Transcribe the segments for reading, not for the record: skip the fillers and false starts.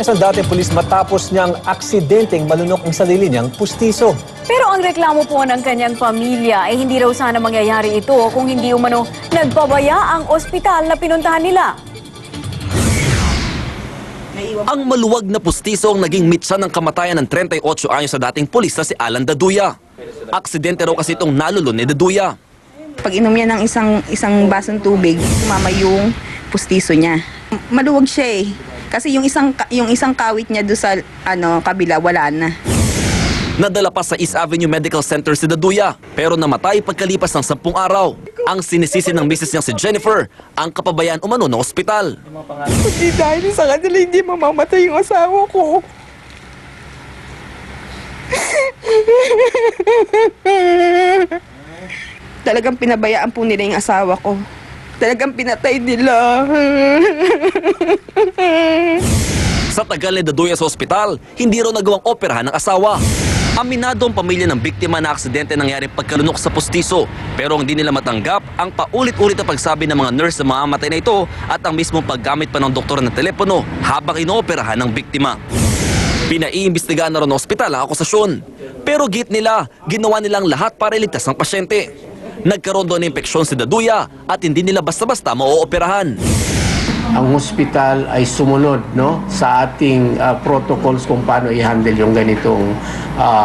Sa dating pulis matapos niyang aksidenteng malunok ang sarili niyang pustiso. Pero ang reklamo po ng kanyang pamilya ay hindi raw sana mangyayari ito kung hindi umano nagpabaya ang ospital na pinuntahan nila. Ang maluwag na pustiso ang naging mitsa ng kamatayan ng 38 anyos sa dating pulis na si Alan Daduya. Aksidente raw kasi itong nalulun ni Daduya. Pag inom niya ng isang basong tubig, sumama yung pustiso niya. Maluwag siya eh. Kasi yung isang kawit niya doon sa kabila, wala na. Nadala pa sa East Avenue Medical Center si Daduya, pero namatay pagkalipas ng 10 araw. Ang sinisisi ng misis niyang si Jennifer, ang kapabayaan umano ng ospital. Hindi dahil sa kanila hindi mamamatay yung asawa ko. Talagang pinabayaan po nila yung asawa ko. Talagang pinatay nila. Sa tagal ni Daduya sa ospital, hindi raw nagawang operahan ng asawa. Aminado ang pamilya ng biktima na aksidente nangyari pagkalunok sa pustiso, pero hindi nila matanggap ang paulit-ulit na pagsabi ng mga nurse sa mga matay na ito at ang mismong paggamit pa ng doktor ng telepono habang inooperahan ng biktima. Pinaiimbestigahan na rin ng ospital ang akusasyon, pero git nila, ginawa nilang lahat para iligtas ang pasyente. Nagkaroon doon ng impeksyon si Daduya at hindi nila basta-basta mauoperahan. Ang hospital ay sumunod sa ating protocols kung paano i-handle yung ganitong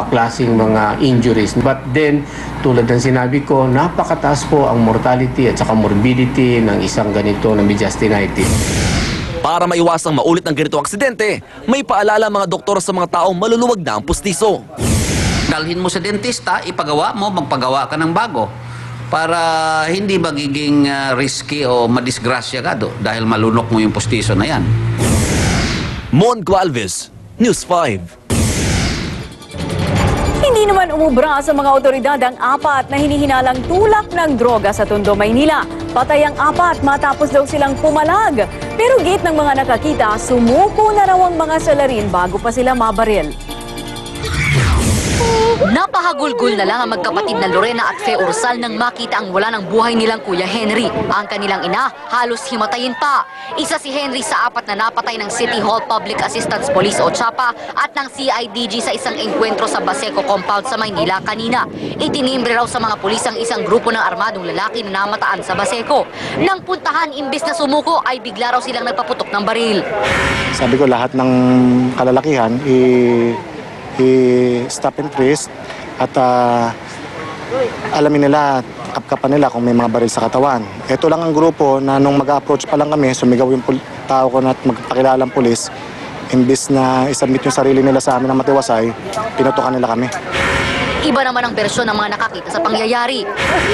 klaseng mga injuries. But then, tulad ng sinabi ko, napakataas po ang mortality at saka morbidity ng isang ganito na mediastinitis. Para maiwasang maulit ang ganitong aksidente, may paalala mga doktor sa mga taong maluluwag na ang pustiso. Dalhin mo sa dentista, ipagawa mo, magpagawa ka ng bago. Para hindi magiging risky o madisgrasya ka dahil malunok mo yung pustiso na yan. Mon Gualvez, News 5. Hindi naman umubra sa mga otoridad ang 4 na hinihinalang tulak ng droga sa Tondo, Maynila. Patay ang 4 matapos daw silang pumalag. Pero gate ng mga nakakita, sumuko na raw ang mga salarin bago pa sila mabaril. Napahagulgol na lang ang magkapatid na Lorena at Fe Ursal nang makita ang wala ng buhay nilang Kuya Henry. Ang kanilang ina, halos himatayin pa. Isa si Henry sa 4 na napatay ng City Hall Public Assistance Police o CHAPA at ng CIDG sa isang engkwentro sa Baseco Compound sa Maynila kanina. Itinimbre raw sa mga pulis ang isang grupo ng armadong lalaki na namataan sa Baseco. Nang puntahan, imbis na sumuko ay bigla raw silang nagpaputok ng baril. Sabi ko lahat ng kalalakihan i-stop and frisk at alamin nila, kapkapan nila kung may mga baril sa katawan. Ito lang ang grupo na nung mag-approach pa lang kami, sumigaw yung tao ko na magpakilala ang pulis. Imbis na isubmit yung sarili nila sa amin na matiwasay, pinutukan nila kami. Iba naman ang bersyon ng mga nakakita sa pangyayari.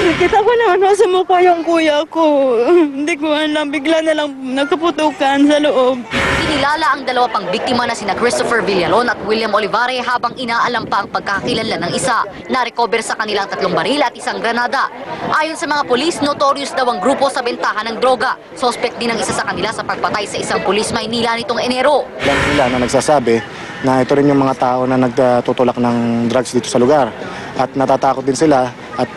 Nakita ko naman nasa mukha yung kuya ko. Hindi ko alam, bigla na lang nagkaputukan sa loob. Inilala ang 2 pang biktima na sina Christopher Villalon at William Olivare habang inaalam pa ang pagkakilala ng isa. Na-recover sa kanilang 3 baril at 1 granada. Ayon sa mga pulis, notorious daw ang grupo sa bentahan ng droga. Suspect din ang isa sa kanila sa pagpatay sa isang pulis Maynila nitong Enero. Ilan nila na nagsasabi na ito rin yung mga tao na nagtutulak ng drugs dito sa lugar. At natatakot din sila at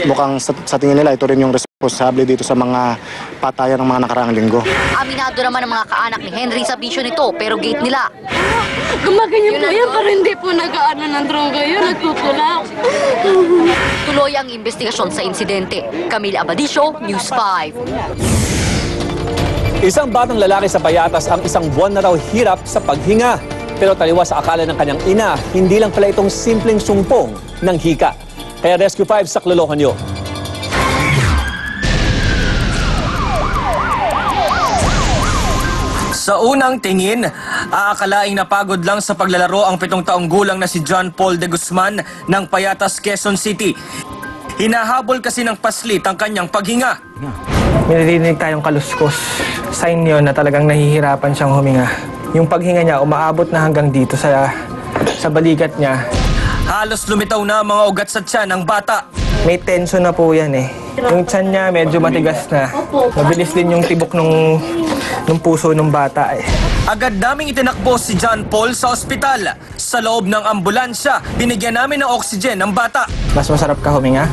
mukhang sa tingin nila ito rin yung responsable dito sa mga patayan ng mga nakaraang linggo. Aminado naman ang mga kaanak ni Henry sa bisyo nito pero gate nila. Gumaganyan po yan pero hindi po nag-aano ng droga yun, nagtutulak. Tuloy ang investigasyon sa insidente. Camille Abadisio, News 5. Isang batang lalaki sa Payatas ang 1 buwan na raw hirap sa paghinga. Pero taliwas sa akala ng kanyang ina, hindi lang pala itong simpleng sumpong ng hika. Kaya Rescue 5 sa Klolohan nyo. Sa unang tingin, aakalaing napagod lang sa paglalaro ang 7 taong gulang na si John Paul de Guzman ng Payatas, Quezon City. Hinahabol kasi ng paslit ang kanyang paghinga. Narinig tayong kaluskos. Sign yun na talagang nahihirapan siyang huminga. Yung paghinga niya umaabot na hanggang dito sa balikat niya. Halos lumitaw na ang mga ugat sa tiyan ng bata. May tension na po yan eh. Yung tiyan niya medyo matigas na. Mabilis din yung tibok nung puso ng bata eh. Agad naming itinakbo si John Paul sa ospital. Sa loob ng ambulansya, binigyan namin ng oxygen ang bata. Mas masarap ka huminga?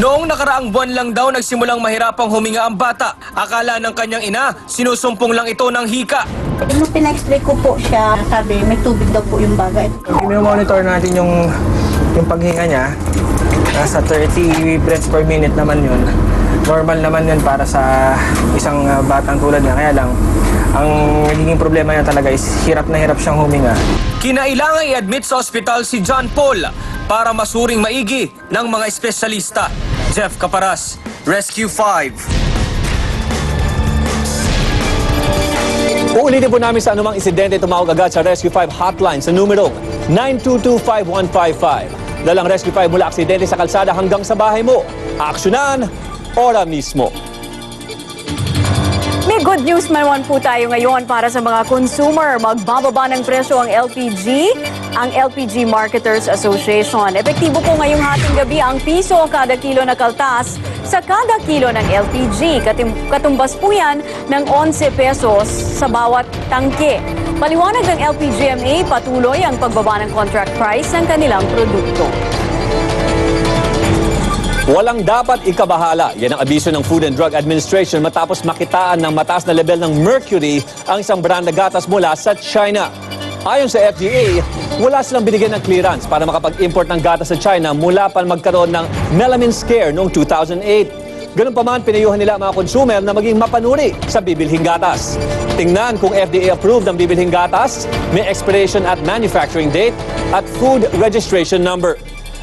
Noong nakaraang buwan lang daw nagsimulang mahirapang huminga ang bata. Akala ng kanyang ina, sinusumpong lang ito ng hika. Nung pina-explain ko po siya, sabi may tubig daw po yung bagay. I-monitor natin yung paghinga niya. Nasa 30 breaths per minute naman yun. Normal naman yun para sa isang batang tulad niya. Kaya lang, ang nagiging problema niya talaga is hirap na hirap siyang huminga. Kinailangan i-admit sa ospital si John Paul para masuring maigi ng mga espesyalista. Jeff Caparas, Rescue 5. Uulitin po namin sa anumang insidente, tumawag agad sa Rescue 5 hotline sa numero 922-5155. Dalang Rescue 5 mula aksidente sa kalsada hanggang sa bahay mo. Aksyonan, ora mismo. May good news naman po tayo ngayon para sa mga consumer. Magbababa ng presyo ang LPG, ang LPG Marketers Association. Epektibo po ngayong hating gabi ang piso kada kilo na kaltas sa kada kilo ng LPG. Katumbas po yan ng 11 pesos sa bawat tangke. Paliwanag ng LPGMA, patuloy ang pagbaba ng contract price ng kanilang produkto. Walang dapat ikabahala. Yan ang abiso ng Food and Drug Administration matapos makitaan ng mataas na level ng mercury ang isang brand na gatas mula sa China. Ayon sa FDA, wala silang binigyan ng clearance para makapag-import ng gatas sa China mula pa magkaroon ng melamine scare noong 2008. Ganun pa man, pinayuhan nila ang mga consumer na maging mapanuri sa bibilhing gatas. Tingnan kung FDA approved ng bibilhing gatas, may expiration at manufacturing date at food registration number.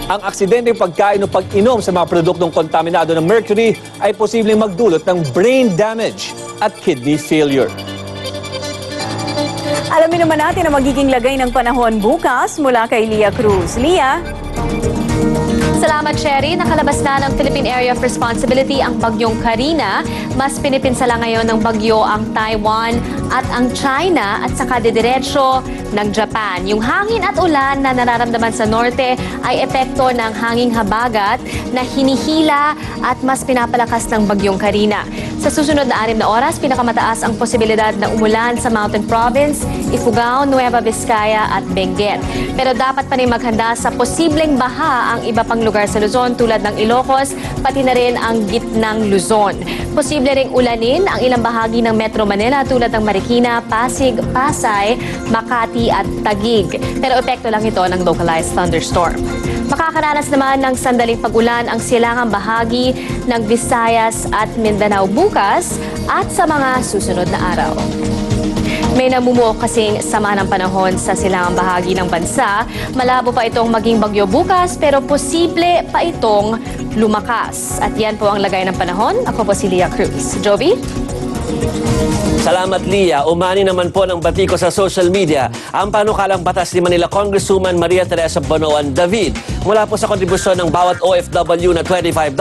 Ang aksidenteng pagkain o pag-inom sa mga produktong kontaminado ng mercury ay posibleng magdulot ng brain damage at kidney failure. Alamin naman natin ang magiging lagay ng panahon bukas mula kay Leah Cruz. Leah? Salamat, Sherry. Nakalabas na ng Philippine Area of Responsibility ang bagyong Karina. Mas pinipinsala ngayon ng bagyo ang Taiwan at ang China at saka didiretso ng Japan. Yung hangin at ulan na nararamdaman sa norte ay epekto ng hanging habagat na hinihila at mas pinapalakas ng bagyong Karina. Sa susunod na 6 na oras, pinakamataas ang posibilidad na umulan sa Mountain Province, Ifugao, Nueva Vizcaya at Benguet. Pero dapat pa rin maghanda sa posibleng baha ang iba pang lugar sa Luzon tulad ng Ilocos, pati na rin ang gitnang Luzon. Posible ring ulanin ang ilang bahagi ng Metro Manila tulad ng Marikina, Pasig, Pasay, Makati at Taguig. Pero epekto lang ito ng localized thunderstorm. Makakaranas naman ng sandaling pag-ulan ang silangang bahagi ng Visayas at Mindanao bukas at sa mga susunod na araw. May namumuo kasing sama ng panahon sa silangang bahagi ng bansa. Malabo pa itong maging bagyo bukas pero posible pa itong lumakas. At yan po ang lagay ng panahon. Ako po si Leah Cruz. Joby? Salamat, Leah. Umani naman po ng batiko sa social media ang panukalang batas ni Manila Congresswoman Maria Teresa Bonoan David. Mula po sa kontribusyon ng bawat OFW na $25,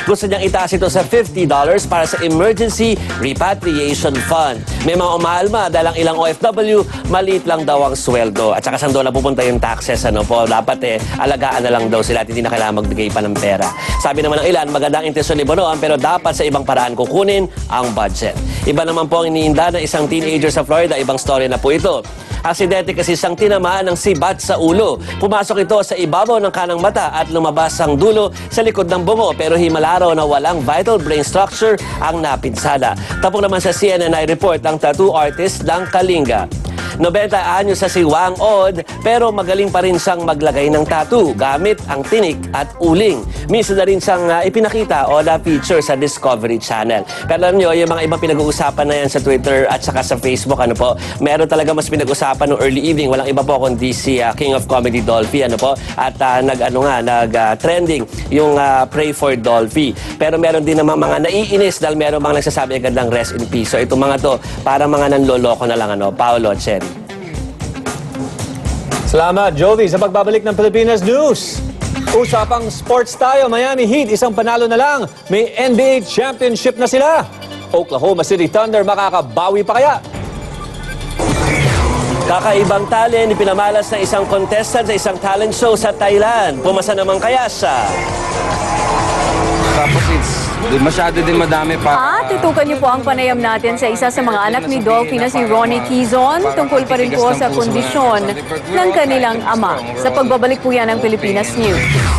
gusto niyang itaas ito sa $50 para sa Emergency Repatriation Fund. May mga umahalma dahil ang ilang OFW, maliit lang daw ang sweldo. At saka saan doon napupunta yung taxes, ano po. Dapat alagaan na lang daw sila at hindi na kailangan magbigay pa ng pera. Sabi naman ng ilan, magandang intensyon ni Bonoan pero dapat sa ibang paraan kukunin ang budget. Iba naman po ang iniinda ng isang teenager sa Florida. Ibang story na po ito. Aksidente kasi siyang tinamaan ng sibat sa ulo. Pumasok ito sa ibabaw ng kanang mata at lumabas ang dulo sa likod ng bungo pero himala raw na walang vital brain structure ang napinsala. Tapos naman sa CNNI report ang tattoo artist ng Kalinga. 90 anyos sa si Wang Od pero magaling pa rin siyang maglagay ng tattoo gamit ang tinik at uling. Minsan na rin siyang ipinakita o na-feature sa Discovery Channel. Pero alam nyo, yung mga ibang pinag-uusapan na yan sa Twitter at saka sa Facebook, ano po, meron talaga mas pinag-usapan ng early evening. Walang iba po kundi si King of Comedy Dolphy, ano po, at nag-trending yung Pray for Dolphy. Pero meron din naman mga naiinis dahil meron mga nagsasabi agad ng rest in peace. So itong mga to, para mga nanloloko na lang, ano, Paolo, Chen. Salamat, Jovi, sa pagbabalik ng Pilipinas News. Usapang sports tayo, Miami Heat, isang panalo na lang. May NBA championship na sila. Oklahoma City Thunder, makakabawi pa kaya? Kakaibang talent, ipinamalas ng isang contestant sa isang talent show sa Thailand. Pumasa naman kaya siya? Tapos it's masyado din madami pa. At tutukan niyo po ang panayam natin sa isa sa mga anak ni Dolphy na si Ronnie Quizon tungkol pa rin po sa kondisyon ng kanilang ama. Sa pagbabalik po yan ng Pilipinas News.